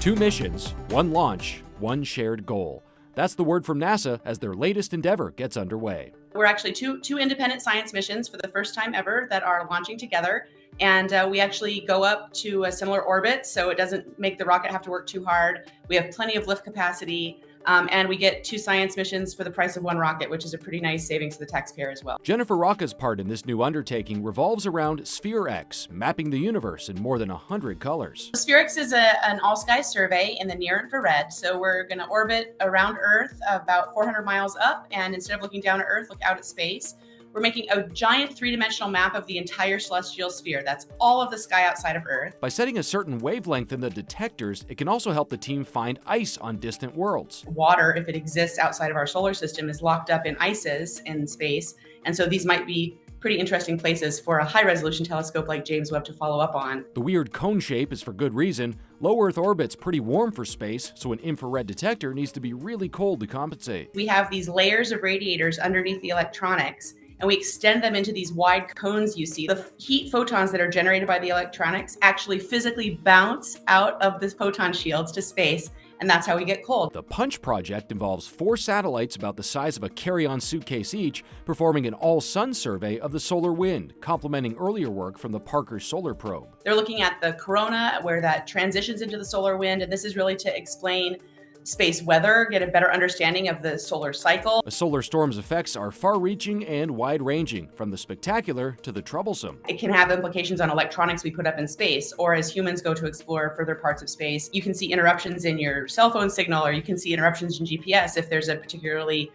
2 missions, 1 launch, 1 shared goal. That's the word from NASA as their latest endeavor gets underway. We're actually two independent science missions for the first time ever that are launching together. And we actually go up to a similar orbit, so it doesn't make the rocket have to work too hard. We have plenty of lift capacity, and we get 2 science missions for the price of 1 rocket, which is a pretty nice savings to the taxpayer as well. Jennifer Rocca's part in this new undertaking revolves around SPHEREx, mapping the universe in more than 100 colors. SPHEREx is an all-sky survey in the near infrared, so we're going to orbit around Earth about 400 miles up, and instead of looking down at Earth, look out at space. We're making a giant 3-dimensional map of the entire celestial sphere. That's all of the sky outside of Earth. By setting a certain wavelength in the detectors, it can also help the team find ice on distant worlds. Water, if it exists outside of our solar system, is locked up in ices in space. And so these might be pretty interesting places for a high-resolution telescope like James Webb to follow up on. The weird cone shape is for good reason. Low Earth orbit's pretty warm for space, so an infrared detector needs to be really cold to compensate. We have these layers of radiators underneath the electronics, and we extend them into these wide cones you see. The heat photons that are generated by the electronics actually physically bounce out of the photon shields to space, and that's how we get cold. The Punch project involves 4 satellites about the size of a carry-on suitcase each, performing an all-sun survey of the solar wind, complementing earlier work from the Parker Solar Probe. They're looking at the corona, where that transitions into the solar wind, and this is really to explain space weather, get a better understanding of the solar cycle. A solar storm's effects are far-reaching and wide-ranging, from the spectacular to the troublesome. It can have implications on electronics we put up in space, or as humans go to explore further parts of space. You can see interruptions in your cell phone signal, or you can see interruptions in GPS if there's a particularly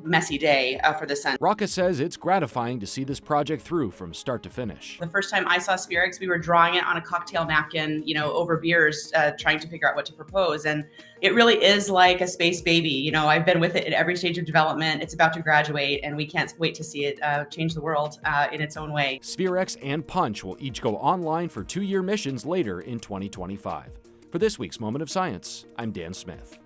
messy day for the sun. Rocca says it's gratifying to see this project through from start to finish. The first time I saw SPHEREx, we were drawing it on a cocktail napkin, over beers, trying to figure out what to propose. And it really is like a space baby. I've been with it at every stage of development. It's about to graduate, and we can't wait to see it change the world in its own way. SPHEREx and Punch will each go online for 2-year missions later in 2025. For this week's Moment of Science, I'm Dan Smith.